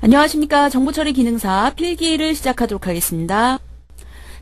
안녕하십니까. 정보처리 기능사 필기를 시작하도록 하겠습니다.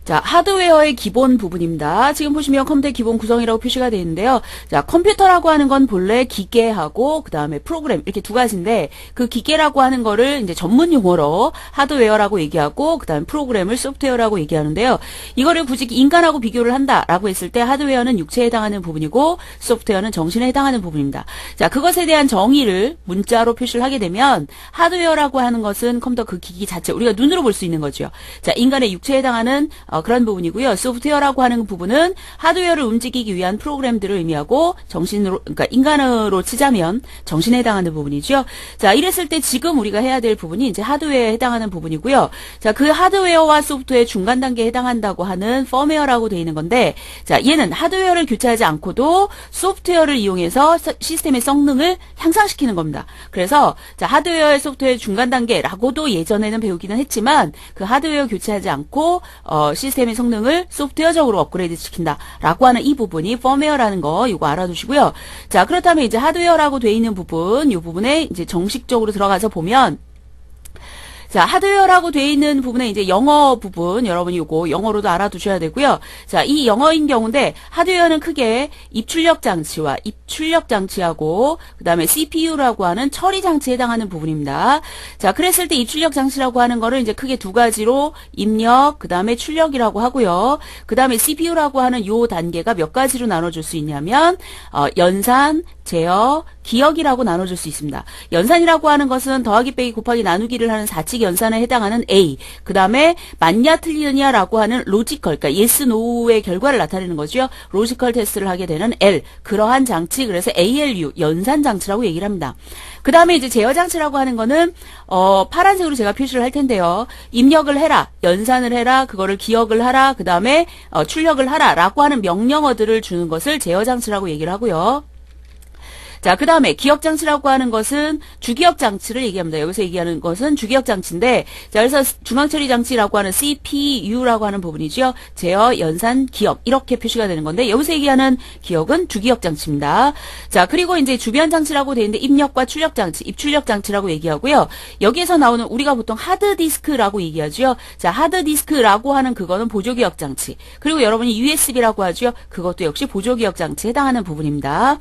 자, 하드웨어의 기본 부분입니다. 지금 보시면 컴퓨터의 기본 구성이라고 표시가 되어 있는데요. 자, 컴퓨터라고 하는 건 본래 기계하고 그 다음에 프로그램 이렇게 두 가지인데 그 기계라고 하는 거를 이제 전문 용어로 하드웨어라고 얘기하고 그 다음에 프로그램을 소프트웨어라고 얘기하는데요. 이거를 굳이 인간하고 비교를 한다라고 했을 때 하드웨어는 육체에 해당하는 부분이고 소프트웨어는 정신에 해당하는 부분입니다. 자, 그것에 대한 정의를 문자로 표시를 하게 되면 하드웨어라고 하는 것은 컴퓨터 그 기기 자체 우리가 눈으로 볼 수 있는 거죠. 자, 인간의 육체에 해당하는 그런 부분이고요. 소프트웨어라고 하는 부분은 하드웨어를 움직이기 위한 프로그램들을 의미하고 정신으로, 그러니까 인간으로 치자면 정신에 해당하는 부분이죠. 자, 이랬을 때 지금 우리가 해야 될 부분이 이제 하드웨어에 해당하는 부분이고요. 자, 그 하드웨어와 소프트웨어 중간 단계에 해당한다고 하는 펌웨어라고 되어 있는 건데, 자, 얘는 하드웨어를 교체하지 않고도 소프트웨어를 이용해서 시스템의 성능을 향상시키는 겁니다. 그래서 자, 하드웨어의 소프트웨어 중간 단계라고도 예전에는 배우기는 했지만 그 하드웨어 교체하지 않고 시스템의 성능을 소프트웨어적으로 업그레이드 시킨다라고 하는 이 부분이 펌웨어라는 거 이거 알아두시고요. 자, 그렇다면 이제 하드웨어라고 돼 있는 부분, 이 부분에 이제 정식적으로 들어가서 보면 자, 하드웨어라고 돼 있는 부분에 이제 영어 부분 여러분이 요거 영어로도 알아두셔야 되고요. 자, 이 영어인 경우인데 하드웨어는 크게 입출력 장치와 입출력 장치하고 그다음에 CPU라고 하는 처리 장치에 해당하는 부분입니다. 자, 그랬을 때 입출력 장치라고 하는 거를 이제 크게 두 가지로 입력, 그다음에 출력이라고 하고요. 그다음에 CPU라고 하는 요 단계가 몇 가지로 나눠 줄 수 있냐면 연산, 제어, 기억이라고 나눠줄 수 있습니다. 연산이라고 하는 것은 더하기 빼기 곱하기 나누기를 하는 사칙 연산에 해당하는 A, 그 다음에 맞냐 틀리느냐라고 하는 로지컬, 그러니까 yes, no의 결과를 나타내는 거죠. 로지컬 테스트를 하게 되는 L, 그러한 장치, 그래서 ALU, 연산 장치라고 얘기를 합니다. 그 다음에 이제 제어 장치라고 하는 거는 파란색으로 제가 표시를 할 텐데요. 입력을 해라, 연산을 해라, 그거를 기억을 하라, 그 다음에 출력을 하라라고 하는 명령어들을 주는 것을 제어 장치라고 얘기를 하고요. 자, 그 다음에 기억장치라고 하는 것은 주기억장치를 얘기합니다. 여기서 얘기하는 것은 주기억장치인데, 자, 그래서 중앙처리장치라고 하는 CPU라고 하는 부분이죠. 제어, 연산, 기억 이렇게 표시가 되는 건데 여기서 얘기하는 기억은 주기억장치입니다. 자, 그리고 이제 주변장치라고 되어 있는데 입력과 출력장치, 입출력장치라고 얘기하고요. 여기에서 나오는 우리가 보통 하드디스크라고 얘기하죠. 자, 하드디스크라고 하는 그거는 보조기억장치. 그리고 여러분이 USB라고 하죠. 그것도 역시 보조기억장치에 해당하는 부분입니다.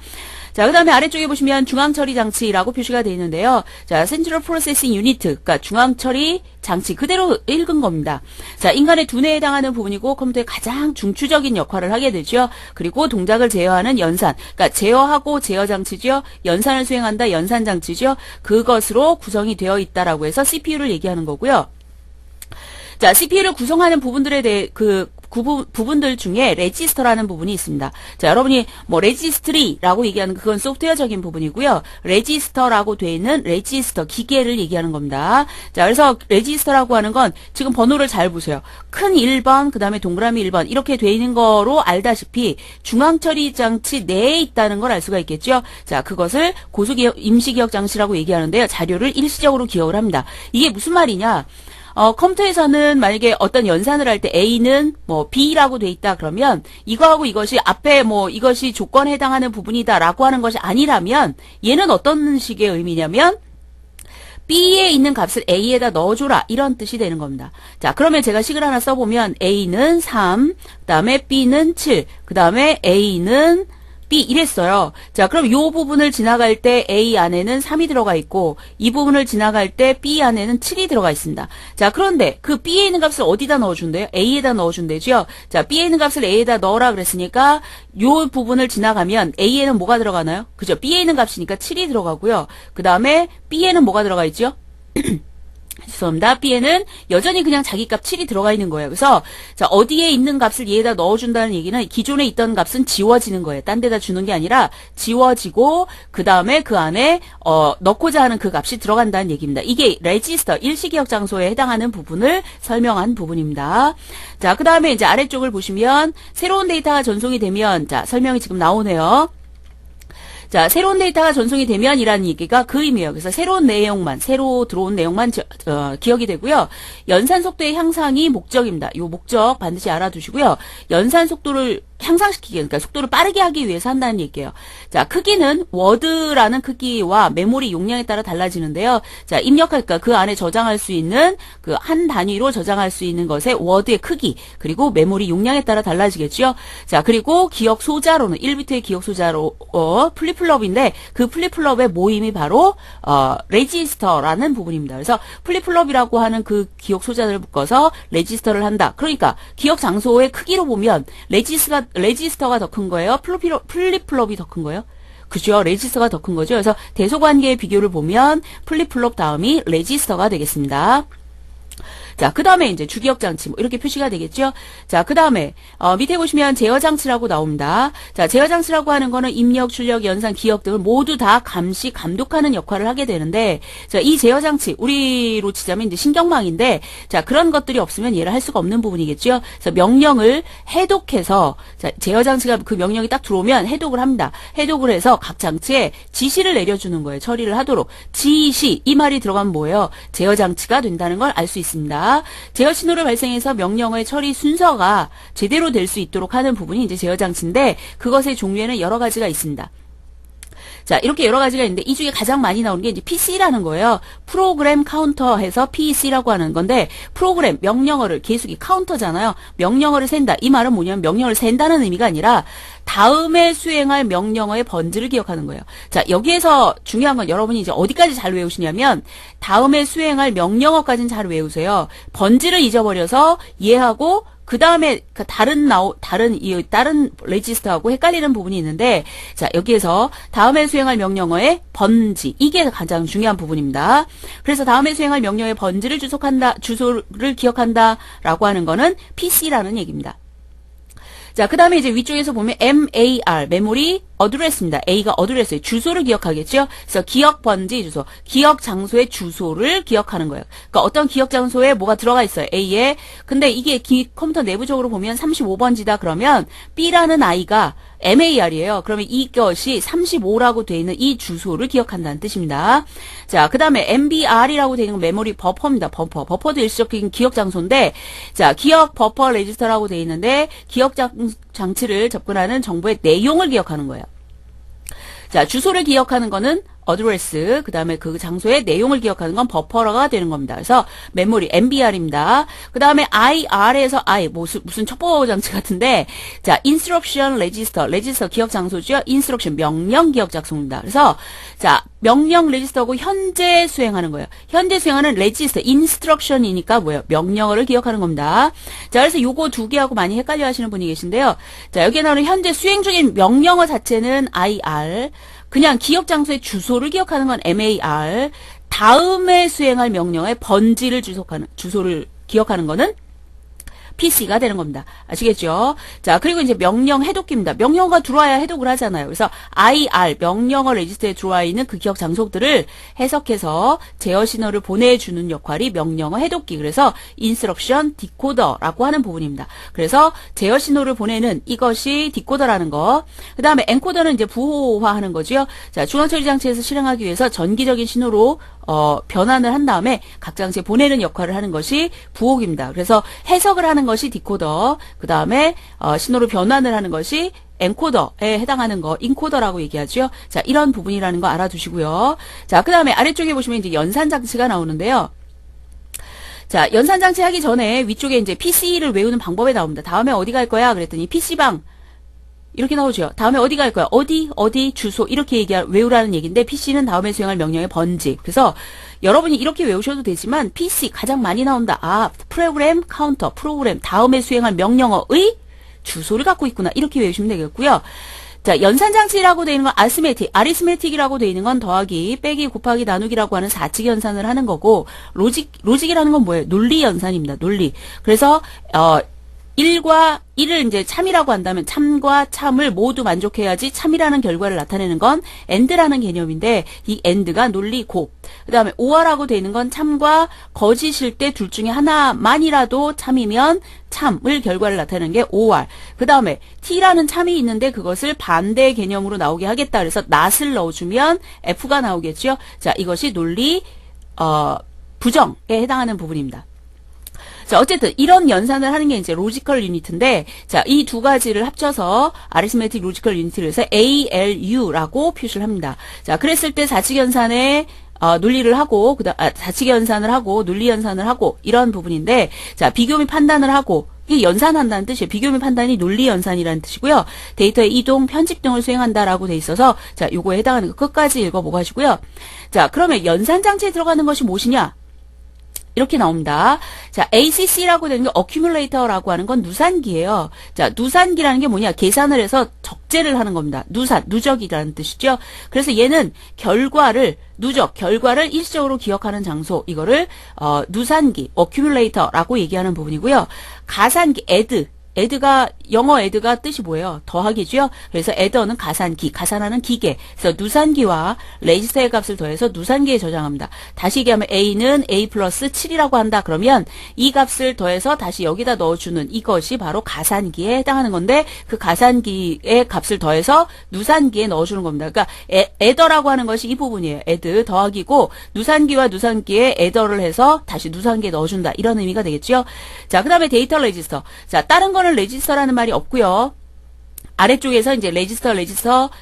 자, 그 다음에 아래쪽에 보시면 중앙처리장치라고 표시가 되어 있는데요. 자, Central Processing Unit, 그러니까 중앙처리 장치 그대로 읽은 겁니다. 자, 인간의 두뇌에 해당하는 부분이고 컴퓨터의 가장 중추적인 역할을 하게 되죠. 그리고 동작을 제어하는 연산, 그러니까 제어하고 제어장치죠. 연산을 수행한다, 연산장치죠. 그것으로 구성이 되어 있다라고 해서 CPU를 얘기하는 거고요. 자, CPU를 구성하는 부분들에 대해 부분들 중에 레지스터라는 부분이 있습니다. 자, 여러분이 뭐 레지스트리라고 얘기하는 그건 소프트웨어적인 부분이고요. 레지스터라고 되어 있는 레지스터 기계를 얘기하는 겁니다. 자, 그래서 레지스터라고 하는 건 지금 번호를 잘 보세요. 큰 1번, 그 다음에 동그라미 1번 이렇게 되어 있는 거로 알다시피 중앙처리 장치 내에 있다는 걸 알 수가 있겠죠. 자, 그것을 고수기억, 임시기억 장치라고 얘기하는데요. 자료를 일시적으로 기억을 합니다. 이게 무슨 말이냐? 컴퓨터에서는 만약에 어떤 연산을 할 때 A는 뭐 B라고 돼 있다 그러면 이거하고 이것이 앞에 뭐 이것이 조건에 해당하는 부분이다라고 하는 것이 아니라면 얘는 어떤 식의 의미냐면 B에 있는 값을 A에다 넣어줘라 이런 뜻이 되는 겁니다. 자, 그러면 제가 식을 하나 써보면 A는 3, 그 다음에 B는 7, 그 다음에 A는 B 이랬어요. 자, 그럼 이 부분을 지나갈 때 A 안에는 3이 들어가 있고 이 부분을 지나갈 때 B 안에는 7이 들어가 있습니다. 자, 그런데 그 B에 있는 값을 어디다 넣어준대요? A에다 넣어준대죠. 자, B에 있는 값을 A에다 넣어라 그랬으니까 이 부분을 지나가면 A에는 뭐가 들어가나요? 그죠? B에 있는 값이니까 7이 들어가고요. 그 다음에 B에는 뭐가 들어가 있죠? 죄송합니다. B에는 여전히 그냥 자기 값 7이 들어가 있는 거예요. 그래서 자, 어디에 있는 값을 얘에다 넣어준다는 얘기는 기존에 있던 값은 지워지는 거예요. 딴 데다 주는 게 아니라 지워지고 그 다음에 그 안에 넣고자 하는 그 값이 들어간다는 얘기입니다. 이게 레지스터 일시기억 장소에 해당하는 부분을 설명한 부분입니다. 자, 그 다음에 이제 아래쪽을 보시면 새로운 데이터가 전송이 되면 자, 설명이 지금 나오네요. 자, 새로운 데이터가 전송이 되면이라는 얘기가 그 의미예요. 그래서 새로운 내용만, 새로 들어온 내용만 기억이 되고요. 연산 속도의 향상이 목적입니다. 이 목적 반드시 알아두시고요. 연산 속도를 향상시키기, 그러니까 속도를 빠르게 하기 위해서 한다는 얘기예요. 자, 크기는 워드라는 크기와 메모리 용량에 따라 달라지는데요. 자, 입력할까 그 안에 저장할 수 있는 그 한 단위로 저장할 수 있는 것의 워드의 크기 그리고 메모리 용량에 따라 달라지겠죠. 자, 그리고 기억 소자로는 1비트의 기억 소자로 플립플롭인데 그 플립플롭의 모임이 바로 레지스터라는 부분입니다. 그래서 플립플롭이라고 하는 그 기억 소자를 묶어서 레지스터를 한다. 그러니까 기억 장소의 크기로 보면 레지스터가 더 큰 거예요? 플립플롭이 더 큰 거예요? 그죠? 레지스터가 더 큰 거죠. 그래서 대소관계의 비교를 보면 플립플롭 다음이 레지스터가 되겠습니다. 자, 그 다음에 이제 주기억장치, 뭐, 이렇게 표시가 되겠죠? 자, 그 다음에, 밑에 보시면 제어장치라고 나옵니다. 자, 제어장치라고 하는 거는 입력, 출력, 연산, 기억 등을 모두 다 감시, 감독하는 역할을 하게 되는데, 자, 이 제어장치, 우리로 치자면 이제 신경망인데, 자, 그런 것들이 없으면 얘를 할 수가 없는 부분이겠죠? 그래서 명령을 해독해서, 자, 제어장치가 그 명령이 딱 들어오면 해독을 합니다. 해독을 해서 각 장치에 지시를 내려주는 거예요. 처리를 하도록. 지시, 이 말이 들어가면 뭐예요? 제어장치가 된다는 걸 알 수 있습니다. 제어 신호를 발생해서 명령의 처리 순서가 제대로 될 수 있도록 하는 부분이 이제 제어 장치인데 그것의 종류에는 여러 가지가 있습니다. 자, 이렇게 여러 가지가 있는데 이 중에 가장 많이 나오는 게 이제 PC라는 거예요. 프로그램 카운터 해서 PC라고 하는 건데 프로그램, 명령어를, 계속이 카운터잖아요. 명령어를 센다. 이 말은 뭐냐면 명령어를 센다는 의미가 아니라 다음에 수행할 명령어의 번지를 기억하는 거예요. 자, 여기에서 중요한 건 여러분이 이제 어디까지 잘 외우시냐면 다음에 수행할 명령어까지는 잘 외우세요. 번지를 잊어버려서 이해하고 그 다음에 다른 레지스터하고 헷갈리는 부분이 있는데, 자, 여기에서 다음에 수행할 명령어의 번지, 이게 가장 중요한 부분입니다. 그래서 다음에 수행할 명령어의 번지를 주소를 기억한다라고 하는 거는 PC라는 얘기입니다. 자, 그 다음에 이제 위쪽에서 보면 MAR, 메모리 어드레스입니다. A가 어드레스예요. 주소를 기억하겠죠? 그래서 기억 번지 주소, 기억 장소의 주소를 기억하는 거예요. 그러니까 어떤 기억 장소에 뭐가 들어가 있어요. A에. 근데 이게 컴퓨터 내부적으로 보면 35번지다 그러면 B라는 아이가 MAR이에요. 그러면 이것이 35라고 되어 있는 이 주소를 기억한다는 뜻입니다. 자, 그 다음에 MBR이라고 되어 있는 건 메모리 버퍼입니다. 버퍼도 일시적인 기억 장소인데, 자, 기억 버퍼 레지스터라고 되어 있는데, 기억 장치를 접근하는 정보의 내용을 기억하는 거예요. 자, 주소를 기억하는 거는 어드레스, 그 다음에 그 장소의 내용을 기억하는 건 버퍼가 되는 겁니다. 그래서 메모리, MBR입니다. 그 다음에 IR에서 무슨 첩보 장치 같은데, 자, instruction register 기억 장소죠. instruction, 명령 기억 장소입니다. 그래서, 자, 명령 레지스터고 현재 수행하는 거예요. 현재 수행하는 레지스터, instruction이니까 뭐예요? 명령어를 기억하는 겁니다. 자, 그래서 요거 두 개하고 많이 헷갈려 하시는 분이 계신데요. 자, 여기에 나오는 현재 수행 중인 명령어 자체는 IR, 그냥 기억 장소의 주소를 기억하는 건 MAR, 다음에 수행할 명령의 번지를 주소를 기억하는 거는 PC가 되는 겁니다. 아시겠죠? 자, 그리고 이제 명령 해독기입니다. 명령어가 들어와야 해독을 하잖아요. 그래서 IR, 명령어 레지스터에 들어와 있는 그 기억 장소들을 해석해서 제어 신호를 보내주는 역할이 명령어 해독기. 그래서 인스트럭션 디코더라고 하는 부분입니다. 그래서 제어 신호를 보내는 이것이 디코더라는 거. 그 다음에 엔코더는 이제 부호화하는 거죠. 자, 중앙처리 장치에서 실행하기 위해서 전기적인 신호로 변환을 한 다음에 각 장치에 보내는 역할을 하는 것이 부호기입니다. 그래서 해석을 하는 것이 디코더, 그 다음에 신호를 변환을 하는 것이 엔코더에 해당하는 거, 인코더라고 얘기하죠. 자, 이런 부분이라는 거 알아두시고요. 자, 그 다음에 아래쪽에 보시면 이제 연산 장치가 나오는데요. 자, 연산 장치 하기 전에 위쪽에 이제 PC를 외우는 방법이 나옵니다. 다음에 어디 갈 거야? 그랬더니 PC방. 이렇게 나오죠. 다음에 어디 갈 거야? 어디, 주소, 이렇게 외우라는 얘기인데, PC는 다음에 수행할 명령의 번지. 그래서, 여러분이 이렇게 외우셔도 되지만, PC 가장 많이 나온다. 아, 프로그램 카운터, 프로그램, 다음에 수행할 명령어의 주소를 갖고 있구나. 이렇게 외우시면 되겠고요. 자, 연산장치라고 되어 있는 건 아리스메틱이라고 되어 있는 건 더하기, 빼기, 곱하기, 나누기라고 하는 4칙 연산을 하는 거고, 로직이라는 건 뭐예요? 논리 연산입니다. 논리. 그래서, 1을 이제 참이라고 한다면 참과 참을 모두 만족해야지 참이라는 결과를 나타내는 건 AND라는 개념인데 이 AND가 논리 곱. 그 다음에 OR라고 되어 있는 건 참과 거짓일 때 둘 중에 하나만이라도 참이면 참을 결과를 나타내는 게 OR. 그 다음에 T라는 참이 있는데 그것을 반대 개념으로 나오게 하겠다. 그래서 not을 넣어주면 F가 나오겠죠. 자, 이것이 논리 부정에 해당하는 부분입니다. 자, 어쨌든 이런 연산을 하는 게 이제 로지컬 유니트인데, 자, 이 두 가지를 합쳐서 아리스메틱 로지컬 유니트를 해서 ALU라고 표시를 합니다. 자, 그랬을 때 좌측 연산에 논리를 하고, 좌측 연산을 하고, 논리 연산을 하고, 이런 부분인데, 자, 비교 및 판단을 하고, 이게 연산한다는 뜻이에요. 비교 및 판단이 논리 연산이라는 뜻이고요. 데이터의 이동, 편집 등을 수행한다라고 돼 있어서, 자, 요거에 해당하는 거 끝까지 읽어보고 하시고요. 자, 그러면 연산 장치에 들어가는 것이 무엇이냐? 이렇게 나옵니다. 자, ACC라고 되는 게 accumulator라고 하는 건 누산기예요. 자, 누산기라는 게 뭐냐? 계산을 해서 적재를 하는 겁니다. 누적이라는 뜻이죠. 그래서 얘는 결과를 일시적으로 기억하는 장소, 이거를 누산기, accumulator라고 얘기하는 부분이고요. 가산기, add가 영어 add가 뜻이 뭐예요? 더하기죠. 그래서 adder는 가산기, 가산하는 기계. 그래서 누산기와 레지스터의 값을 더해서 누산기에 저장합니다. 다시 얘기하면 a는 a 플러스 7이라고 한다. 그러면 이 값을 더해서 다시 여기다 넣어주는 이것이 바로 가산기에 해당하는 건데, 그 가산기의 값을 더해서 누산기에 넣어주는 겁니다. 그러니까 adder라고 하는 것이 이 부분이에요. add 더하기고, 누산기와 누산기에 adder를 해서 다시 누산기에 넣어준다. 이런 의미가 되겠죠. 자, 그 다음에 데이터 레지스터. 자, 다른 거는 레지스터라는 말이 없고요. 아래쪽에서 이제 레지스터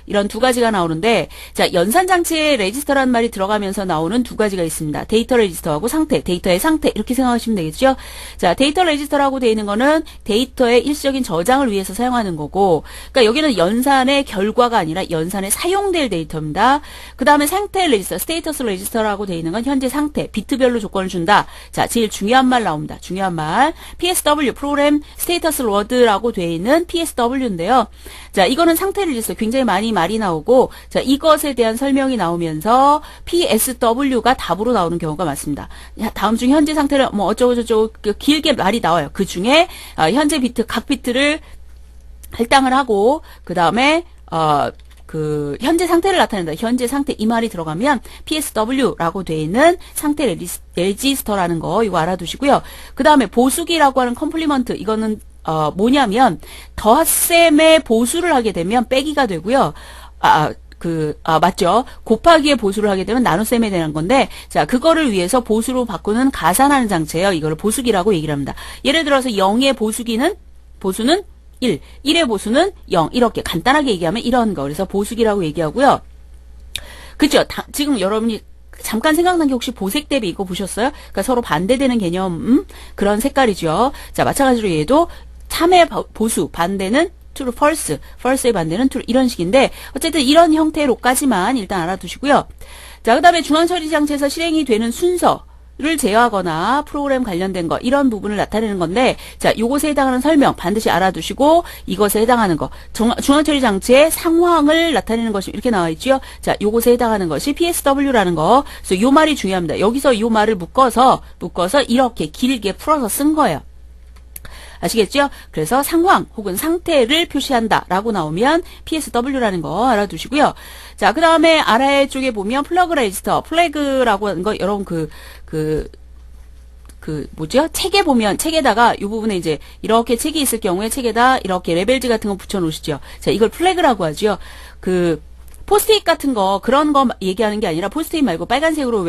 이런 두 가지가 나오는데, 자, 연산 장치에 레지스터라는 말이 들어가면서 나오는 두 가지가 있습니다. 데이터 레지스터하고 상태, 데이터의 상태 이렇게 생각하시면 되겠죠. 자, 데이터 레지스터라고 되어 있는 거는 데이터의 일시적인 저장을 위해서 사용하는 거고, 그러니까 여기는 연산의 결과가 아니라 연산에 사용될 데이터입니다. 그 다음에 상태 레지스터, 스테이터스 레지스터라고 되어 있는 건 현재 상태, 비트별로 조건을 준다. 자, 제일 중요한 말 나옵니다. 중요한 말, PSW, 프로그램 스테이터스 워드라고 되어 있는 PSW인데요. 자, 이거는 상태 레지스터 굉장히 많이 말이 나오고, 자, 이것에 대한 설명이 나오면서 PSW가 답으로 나오는 경우가 많습니다. 다음 중 현재 상태를 뭐 어쩌고저쩌고 길게 말이 나와요. 그 중에 현재 비트, 각 비트를 할당을 하고, 그 다음에 현재 상태를 나타낸다. 현재 상태 이 말이 들어가면 PSW라고 되어 있는 상태 레지스터라는 거 이거 알아두시고요. 그 다음에 보수기라고 하는 컴플리먼트, 이거는 뭐냐면 덧셈의 보수를 하게 되면 빼기가 되고요. 맞죠. 곱하기의 보수를 하게 되면 나눗셈에 대한 건데, 자, 그거를 위해서 보수로 바꾸는 가산하는 장치예요. 이거를 보수기라고 얘기를 합니다. 예를 들어서 0의 보수는 1, 1의 보수는 0, 이렇게 간단하게 얘기하면 이런 거. 그래서 보수기라고 얘기하고요. 그죠? 지금 여러분이 잠깐 생각난 게 혹시 보색 대비 이거 보셨어요? 그러니까 서로 반대되는 개념, 그런 색깔이죠. 자, 마찬가지로 얘도 참의 보수, 반대는 true, false, false의 반대는 true, 이런 식인데, 어쨌든 이런 형태로까지만 일단 알아두시고요. 자, 그 다음에 중앙처리 장치에서 실행이 되는 순서를 제어하거나 프로그램 관련된 거, 이런 부분을 나타내는 건데, 자, 요것에 해당하는 설명 반드시 알아두시고, 이것에 해당하는 거, 중앙처리 장치의 상황을 나타내는 것이 이렇게 나와 있죠. 자, 요것에 해당하는 것이 PSW라는 거. 그래서 요 말이 중요합니다. 여기서 요 말을 묶어서 이렇게 길게 풀어서 쓴 거예요. 아시겠죠? 그래서 상황 혹은 상태를 표시한다라고 나오면 PSW라는 거 알아두시고요. 자, 그 다음에 아래쪽에 보면 플러그 레지스터, 플래그라고 하는 거, 여러분 뭐죠? 책에 보면, 책에다가 이 부분에 이제 이렇게 책이 있을 경우에 책에다 이렇게 레벨즈 같은 거 붙여 놓으시죠. 자, 이걸 플래그라고 하죠. 포스트잇 같은 거, 그런 거 얘기하는 게 아니라, 포스트잇 말고 빨간색으로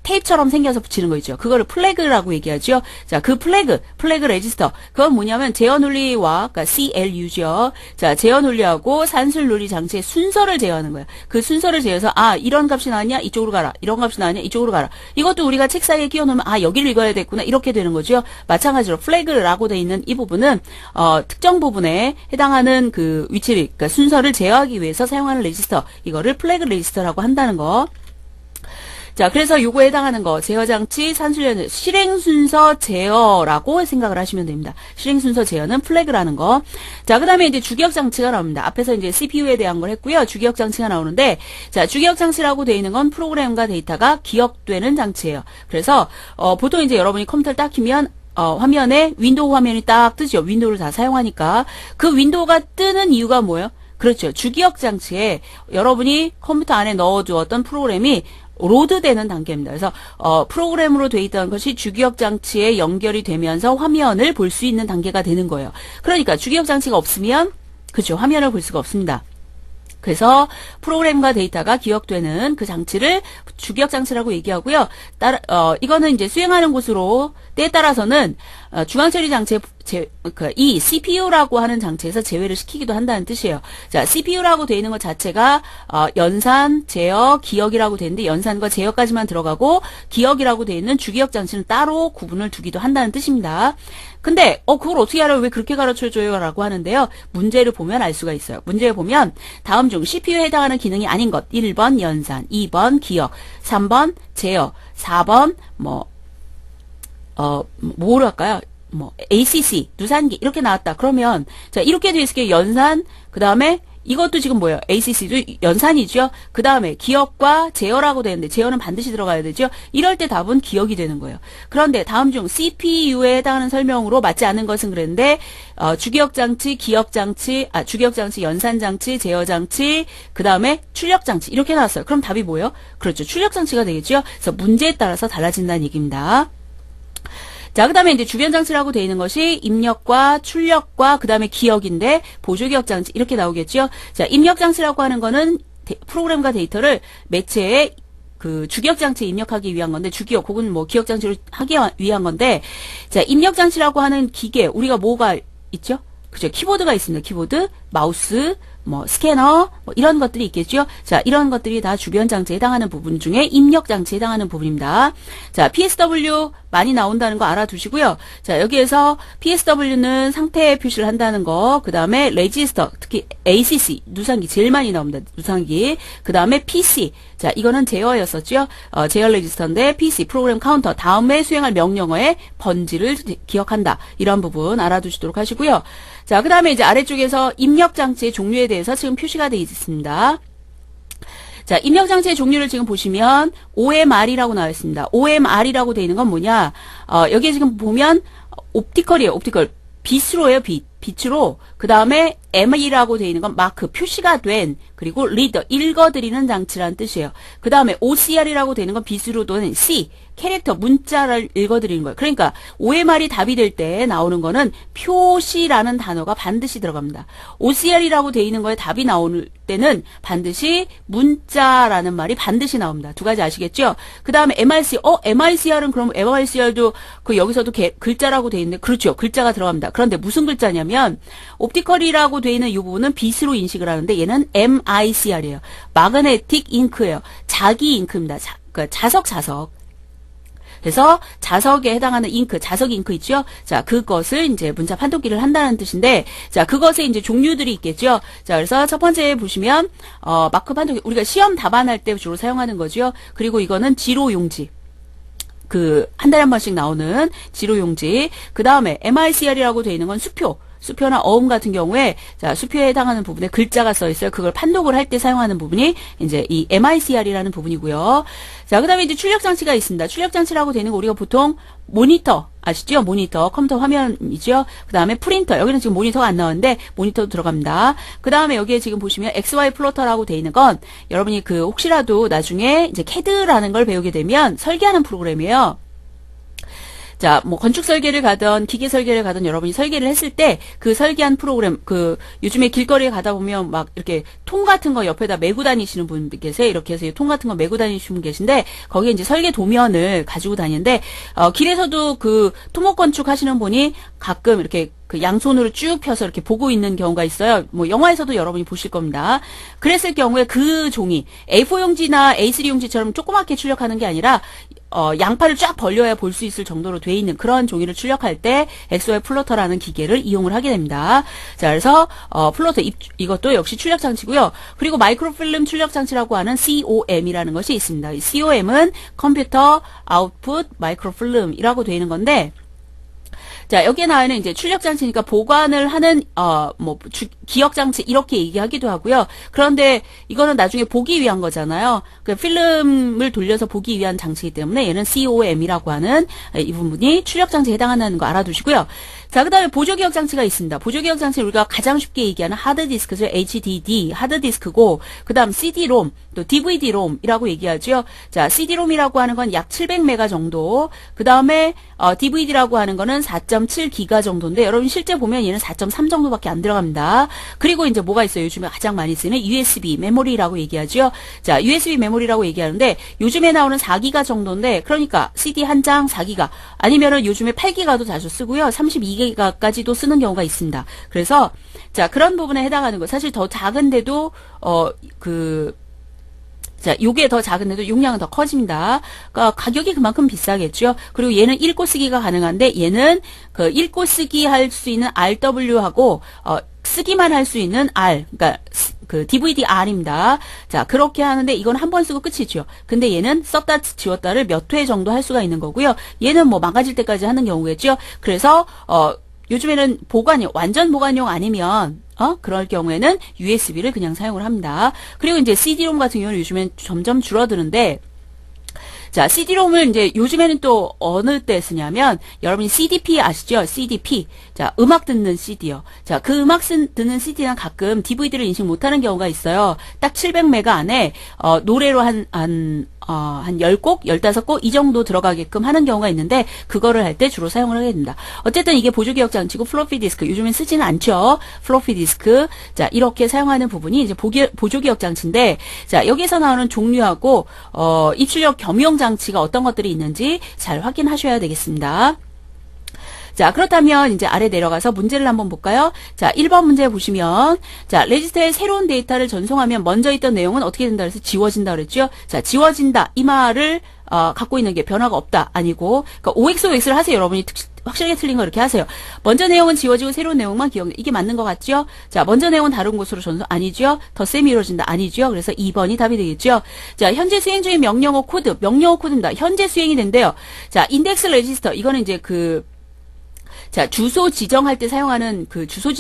테이프처럼 생겨서 붙이는 거 있죠. 그거를 플래그라고 얘기하죠. 자, 그 플래그 레지스터. 그건 뭐냐면, 제어 논리와, 그러니까 CLU죠. 자, 제어 논리하고 산술 논리 장치의 순서를 제어하는 거야. 그 순서를 제어해서, 이런 값이 나왔냐? 이쪽으로 가라. 이런 값이 나왔냐? 이쪽으로 가라. 이것도 우리가 책 사이에 끼워 놓으면, 여기를 읽어야 됐구나. 이렇게 되는 거죠. 마찬가지로, 플래그라고 돼 있는 이 부분은, 특정 부분에 해당하는 그 위치를, 그러니까 순서를 제어하기 위해서 사용하는 레지스터, 이거를 플래그 레지스터라고 한다는 거. 자, 그래서 요거에 해당하는 거, 제어장치, 산술련, 실행순서 제어라고 생각을 하시면 됩니다. 실행순서 제어는 플래그라는 거. 자, 그 다음에 이제 주기억장치가 나옵니다. 앞에서 이제 CPU에 대한 걸 했고요. 주기억장치가 나오는데, 자, 주기억장치라고 되어 있는 건 프로그램과 데이터가 기억되는 장치예요. 그래서, 보통 이제 여러분이 컴퓨터를 딱 키면, 화면에 윈도우 화면이 딱 뜨죠. 윈도우를 다 사용하니까. 그 윈도우가 뜨는 이유가 뭐예요? 그렇죠. 주기억 장치에 여러분이 컴퓨터 안에 넣어두었던 프로그램이 로드되는 단계입니다. 그래서 프로그램으로 돼 있던 것이 주기억 장치에 연결이 되면서 화면을 볼 수 있는 단계가 되는 거예요. 그러니까 주기억 장치가 없으면 그렇죠. 화면을 볼 수가 없습니다. 그래서 프로그램과 데이터가 기억되는 그 장치를 주기억 장치라고 얘기하고요. 이거는 이제 수행하는 곳으로 때에 따라서는 중앙 처리 장치의 이 CPU라고 하는 장치에서 제외를 시키기도 한다는 뜻이에요. 자, CPU라고 되어 있는 것 자체가 연산, 제어, 기억이라고 되어 있는데 연산과 제어까지만 들어가고 기억이라고 되어 있는 주기억 장치는 따로 구분을 두기도 한다는 뜻입니다. 근데 그걸 어떻게 알아요? 왜 그렇게 가르쳐줘요? 라고 하는데요. 문제를 보면 알 수가 있어요. 문제를 보면 다음 중 CPU에 해당하는 기능이 아닌 것 1번 연산, 2번 기억, 3번 제어, 4번 뭐로 할까요? ACC, 누산기 이렇게 나왔다. 그러면 자 이렇게 돼 있을 게 연산, 그 다음에 이것도 지금 뭐예요? ACC도 연산이죠. 그 다음에 기억과 제어라고 되는데 제어는 반드시 들어가야 되죠. 이럴 때 답은 기억이 되는 거예요. 그런데 다음 중 CPU에 해당하는 설명으로 맞지 않는 것은 그랬는데 주기억 장치, 기억 장치, 주기억 장치, 연산 장치, 제어 장치, 그 다음에 출력 장치 이렇게 나왔어요. 그럼 답이 뭐예요? 그렇죠. 출력 장치가 되겠죠. 그래서 문제에 따라서 달라진다는 얘기입니다. 자, 그 다음에 이제 주변 장치라고 되어 있는 것이 입력과 출력과 그 다음에 기억인데 보조기억 장치 이렇게 나오겠죠. 자, 입력 장치라고 하는 거는 프로그램과 데이터를 매체에 그 주기억 장치에 입력하기 위한 건데 주기억 혹은 뭐 기억 장치로 하기 위한 건데 자, 입력 장치라고 하는 기계 우리가 뭐가 있죠? 그죠? 키보드가 있습니다. 키보드, 마우스, 스캐너, 이런 것들이 있겠죠? 자, 이런 것들이 다 주변 장치에 해당하는 부분 중에 입력 장치에 해당하는 부분입니다. 자, PSW 많이 나온다는 거 알아두시고요. 자, 여기에서 PSW는 상태 표시를 한다는 거, 그 다음에 레지스터, 특히 ACC, 누산기 제일 많이 나옵니다. 누산기. 그 다음에 PC. 자, 이거는 제어였었죠? 제어 레지스터인데 PC, 프로그램 카운터, 다음에 수행할 명령어의 번지를 기억한다. 이런 부분 알아두시도록 하시고요. 자, 그 다음에 이제 아래쪽에서 입력 장치의 종류에 대해서 지금 표시가 되어 있습니다. 자, 입력 장치의 종류를 지금 보시면 OMR이라고 나와 있습니다. OMR이라고 되어 있는 건 뭐냐? 여기에 지금 보면 옵티컬이에요. 옵티컬. 빛으로예요. 빛으로. 그 다음에 M이라고 되어 있는 건 마크, 표시가 된, 그리고 리더, 읽어드리는 장치라는 뜻이에요. 그 다음에 OCR이라고 되어 있는 건 빛으로 된 C, 캐릭터, 문자를 읽어드리는 거예요. 그러니까 OMR이 답이 될 때 나오는 거는 표시라는 단어가 반드시 들어갑니다. OCR이라고 되어 있는 거에 답이 나올 때는 반드시 문자라는 말이 반드시 나옵니다. 두 가지 아시겠죠? 그 다음에 MRC, MICR은 그럼 MICR도 그 여기서도 글자라고 되어 있는데, 그렇죠. 글자가 들어갑니다. 그런데 무슨 글자냐면, 옵티컬이라고 되어 있는 이 부분은 빛으로 인식을 하는데, 얘는 MICR이에요. 마그네틱 잉크예요. 자기 잉크입니다. 그러니까 자석. 그래서 자석에 해당하는 잉크, 자석 잉크 있죠? 자, 그것을 이제 문자 판독기를 한다는 뜻인데, 자, 그것의 이제 종류들이 있겠죠? 자, 그래서 첫 번째 보시면, 마크 판독기, 우리가 시험 답안할 때 주로 사용하는 거죠? 그리고 이거는 지로 용지. 한 달에 한 번씩 나오는 지로 용지. 그 다음에 MICR이라고 되어 있는 건 수표나 어음 같은 경우에, 자, 수표에 해당하는 부분에 글자가 써 있어요. 그걸 판독을 할 때 사용하는 부분이 이제 이 MICR이라는 부분이고요. 자, 그 다음에 이제 출력 장치가 있습니다. 출력 장치라고 되는 거 우리가 보통 모니터, 아시죠? 모니터, 컴퓨터 화면이죠? 그 다음에 프린터, 여기는 지금 모니터가 안 나오는데, 모니터도 들어갑니다. 그 다음에 여기에 지금 보시면 XY 플로터라고 되어 있는 건, 여러분이 혹시라도 나중에 이제 CAD라는 걸 배우게 되면 설계하는 프로그램이에요. 자, 건축 설계를 가든 기계 설계를 가든 여러분이 설계를 했을 때 그 설계한 프로그램, 요즘에 길거리에 가다 보면 막 이렇게 통 같은 거 옆에다 메고 다니시는 분들 계세요. 이렇게 해서 통 같은 거 메고 다니시는 분 계신데 거기에 이제 설계 도면을 가지고 다니는데 길에서도 토목 건축 하시는 분이 가끔 이렇게 양손으로 쭉 펴서 이렇게 보고 있는 경우가 있어요. 영화에서도 여러분이 보실 겁니다. 그랬을 경우에 그 종이 A4 용지나 A3 용지처럼 조그맣게 출력하는 게 아니라 양팔을 쫙 벌려야 볼 수 있을 정도로 돼 있는 그런 종이를 출력할 때 XY 플로터라는 기계를 이용을 하게 됩니다. 자, 그래서 플로터 이것도 역시 출력 장치고요. 그리고 마이크로필름 출력 장치라고 하는 COM이라는 것이 있습니다. 이 COM은 컴퓨터 아웃풋 마이크로필름이라고 되어 있는 건데, 자, 여기에 나와 있는 이제 출력 장치니까 보관을 하는 기억 장치 이렇게 얘기하기도 하고요. 그런데 이거는 나중에 보기 위한 거잖아요. 필름을 돌려서 보기 위한 장치이기 때문에 얘는 COM이라고 하는 이 부분이 출력 장치에 해당한다는 거 알아두시고요. 자, 그 다음에 보조기억 장치가 있습니다. 보조기억 장치는 우리가 가장 쉽게 얘기하는 하드디스크죠. HDD, 하드디스크고, 그 다음 CD-ROM, 또 DVD-ROM이라고 얘기하죠. 자, CD-ROM이라고 하는 건 약 700메가 정도, 그 다음에 DVD라고 하는 거는 4 4.7기가 정도인데 여러분 실제 보면 얘는 4.3 정도밖에 안 들어갑니다. 그리고 이제 뭐가 있어요? 요즘에 가장 많이 쓰는 USB 메모리라고 얘기하죠. 자, USB 메모리라고 얘기하는데 요즘에 나오는 4기가 정도인데 그러니까 CD 한 장 4기가 아니면은 요즘에 8기가도 자주 쓰고요. 32기가까지도 쓰는 경우가 있습니다. 그래서 자, 그런 부분에 해당하는 거 사실 더 작은데도 자, 요게 더 작은데도 용량은 더 커집니다. 그러니까 가격이 그만큼 비싸겠죠. 그리고 얘는 읽고 쓰기가 가능한데 얘는 그 읽고 쓰기 할 수 있는 RW하고 쓰기만 할 수 있는 R, 그러니까 그 DVD-R입니다. 자, 그렇게 하는데 이건 한 번 쓰고 끝이죠. 근데 얘는 썼다 지웠다를 몇 회 정도 할 수가 있는 거고요. 얘는 뭐 망가질 때까지 하는 경우겠죠. 그래서 요즘에는 완전 보관용 아니면 그럴 경우에는 USB를 그냥 사용을 합니다. 그리고 이제 CD-ROM 같은 경우는 요즘엔 점점 줄어드는데 자, CD-ROM을 이제 요즘에는 또 어느 때 쓰냐면 여러분이 CDP 아시죠? CDP. 자, 음악 듣는 CD요. 자, 그 음악 듣는 CD는 가끔 DVD를 인식 못하는 경우가 있어요. 딱 700메가 안에 노래로 한 10곡, 15곡 이 정도 들어가게끔 하는 경우가 있는데 그거를 할 때 주로 사용을 하게 됩니다. 어쨌든 이게 보조기억 장치고 플로피 디스크 요즘엔 쓰지는 않죠. 플로피 디스크. 자, 이렇게 사용하는 부분이 이제 보조기억 장치인데 자, 여기서 나오는 종류하고 입출력 겸용 장치가 어떤 것들이 있는지 잘 확인하셔야 되겠습니다. 자, 그렇다면 이제 아래 내려가서 문제를 한번 볼까요? 자, 1번 문제 보시면 자, 레지스터에 새로운 데이터를 전송하면 먼저 있던 내용은 어떻게 된다 그래서 지워진다 그랬죠? 자, 지워진다 이 말을 갖고 있는 게 변화가 없다 아니고 그러니까 OX를 하세요. 여러분이 확실하게 틀린 거 이렇게 하세요. 먼저 내용은 지워지고 새로운 내용만 기억해. 이게 맞는 것 같죠? 자, 먼저 내용은 다른 곳으로 전송 아니죠? 덧셈이 이루어진다 아니죠? 그래서 2번이 답이 되겠죠? 자, 현재 수행 중인 명령어 코드입니다. 현재 수행이 된대요. 자, 인덱스 레지스터 이거는 이제 자, 주소 지정할 때 사용하는 그 주소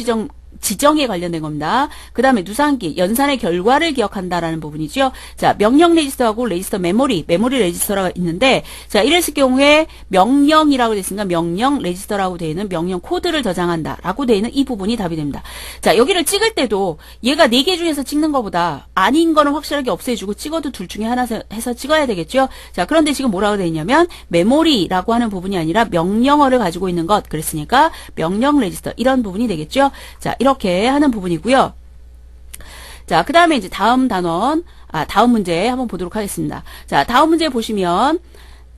지정에 관련된 겁니다. 그 다음에 누산기, 연산의 결과를 기억한다라는 부분이죠. 자, 명령 레지스터하고 레지스터 메모리 레지스터가 있는데, 자, 이랬을 경우에 명령이라고 되어 있으니까 명령 레지스터라고 되어 있는 명령 코드를 저장한다라고 되어 있는 이 부분이 답이 됩니다. 자, 여기를 찍을 때도 얘가 4개 중에서 찍는 것보다 아닌 거는 확실하게 없애주고 찍어도 둘 중에 하나 해서 찍어야 되겠죠. 자, 그런데 지금 뭐라고 되어 있냐면 메모리라고 하는 부분이 아니라 명령어를 가지고 있는 것. 그랬으니까 명령 레지스터 이런 부분이 되겠죠. 자, 이렇게 하는 부분이고요. 자, 그 다음에 이제 다음 문제 한번 보도록 하겠습니다. 자, 다음 문제 보시면,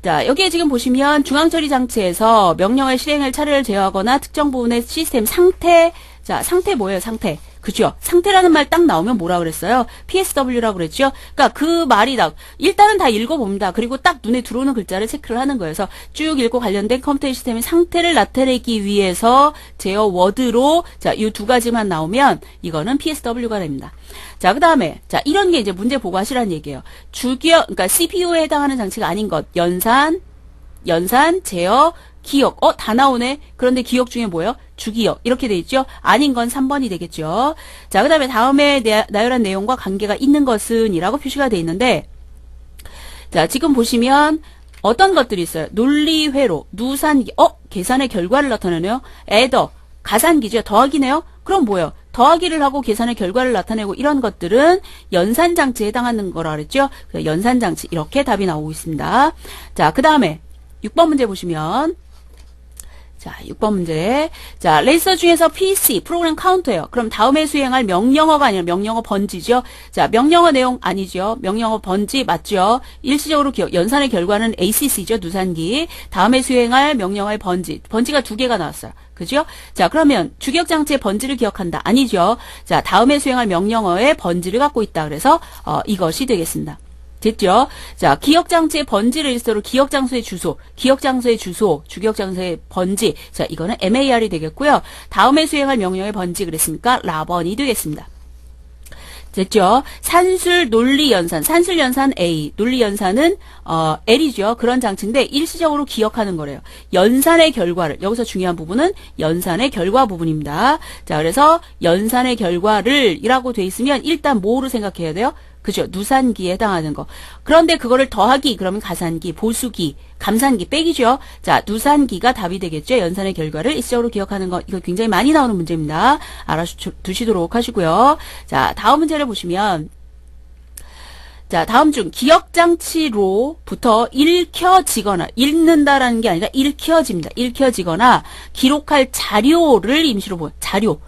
자, 여기에 지금 보시면 중앙처리 장치에서 명령을 실행할 차례를 제어하거나 특정 부분의 시스템 상태, 자, 상태 뭐예요, 상태? 그죠? 상태라는 말 딱 나오면 뭐라 그랬어요? PSW라고 그랬죠? 그러니까 그 말이 일단은 다 읽어봅니다. 그리고 딱 눈에 들어오는 글자를 체크를 하는 거예요. 그래서 쭉 읽고 관련된 컴퓨터 시스템의 상태를 나타내기 위해서 제어 워드로 자, 이 두 가지만 나오면 이거는 PSW가 됩니다. 자, 그 다음에 자, 이런 게 이제 문제 보고 하시라는 얘기예요. 그러니까 CPU에 해당하는 장치가 아닌 것. 연산, 제어, 기억. 다 나오네. 그런데 기억 중에 뭐예요? 주기억. 이렇게 돼 있죠? 아닌 건 3번이 되겠죠. 자, 그 다음에 다음에 나열한 내용과 관계가 있는 것은 이라고 표시가 돼 있는데, 자, 지금 보시면 어떤 것들이 있어요? 논리 회로, 누산기, 계산의 결과를 나타내네요. 애더, 가산기죠. 더하기네요. 그럼 뭐예요? 더하기를 하고 계산의 결과를 나타내고 이런 것들은 연산장치에 해당하는 거라 그랬죠? 연산장치. 이렇게 답이 나오고 있습니다. 자, 그 다음에 6번 문제 보시면, 자, 6번 문제. 자, 레지스터 중에서 PC, 프로그램 카운터예요. 그럼 다음에 수행할 명령어가 아니라 명령어 번지죠. 자, 명령어 내용 아니죠. 명령어 번지 맞죠. 일시적으로 연산의 결과는 ACC죠. 누산기. 다음에 수행할 명령어의 번지가 2개가 나왔어요. 그죠? 자, 그러면 주기억장치의 번지를 기억한다. 아니죠. 자, 다음에 수행할 명령어의 번지를 갖고 있다. 그래서 이것이 되겠습니다. 됐죠? 자, 기억장치의 번지 레지스터로 기억장소의 주소, 주기억장소의 번지. 자, 이거는 MAR이 되겠고요. 다음에 수행할 명령의 번지 그랬으니까 라번이 되겠습니다. 됐죠? 산술 논리 연산, 산술 연산 A, 논리 연산은 L이죠. 그런 장치인데 일시적으로 기억하는 거래요. 연산의 결과를, 여기서 중요한 부분은 연산의 결과 부분입니다. 자, 그래서 연산의 결과를 이라고 돼 있으면 일단 뭐로 생각해야 돼요? 그죠? 누산기에 해당하는 거. 그런데 그거를 더하기, 그러면 가산기, 보수기, 감산기, 빼기죠? 자, 누산기가 답이 되겠죠? 연산의 결과를 일시적으로 기억하는 거. 이거 굉장히 많이 나오는 문제입니다. 알아두시도록 하시고요. 자, 다음 문제를 보시면, 자, 다음 중 기억장치로부터 읽혀지거나, 읽는다라는 게 아니라 읽혀집니다. 읽혀지거나 기록할 자료를 임시로 자료,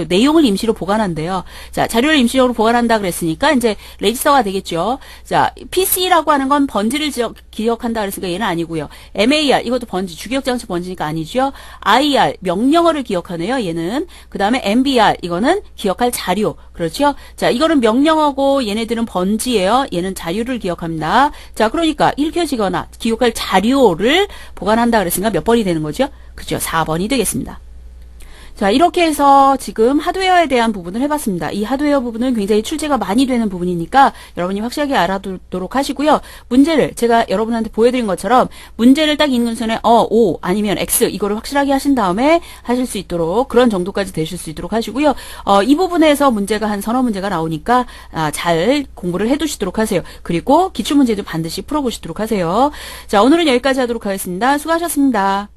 내용을 임시로 보관한대요. 자, 자료를 임시로 보관한다 그랬으니까 이제 레지스터가 되겠죠. 자, PC라고 하는 건 번지를 기억한다 그랬으니까 얘는 아니고요. MAR, 이것도 번지, 주기억장치 번지니까 아니죠. IR, 명령어를 기억하네요. 얘는. 그 다음에 MBR, 이거는 기억할 자료. 그렇죠? 자, 이거는 명령어고 얘네들은 번지예요. 얘는 자료를 기억합니다. 자, 그러니까 읽혀지거나 기억할 자료를 보관한다 그랬으니까 몇 번이 되는 거죠? 그죠? 4번이 되겠습니다. 자, 이렇게 해서 지금 하드웨어에 대한 부분을 해봤습니다. 이 하드웨어 부분은 굉장히 출제가 많이 되는 부분이니까 여러분이 확실하게 알아두도록 하시고요. 문제를 제가 여러분한테 보여드린 것처럼 문제를 딱 읽는 순간에 O 아니면 X 이거를 확실하게 하신 다음에 하실 수 있도록 그런 정도까지 되실 수 있도록 하시고요. 이 부분에서 문제가 한 서너 문제가 나오니까 잘 공부를 해두시도록 하세요. 그리고 기출문제도 반드시 풀어보시도록 하세요. 자, 오늘은 여기까지 하도록 하겠습니다. 수고하셨습니다.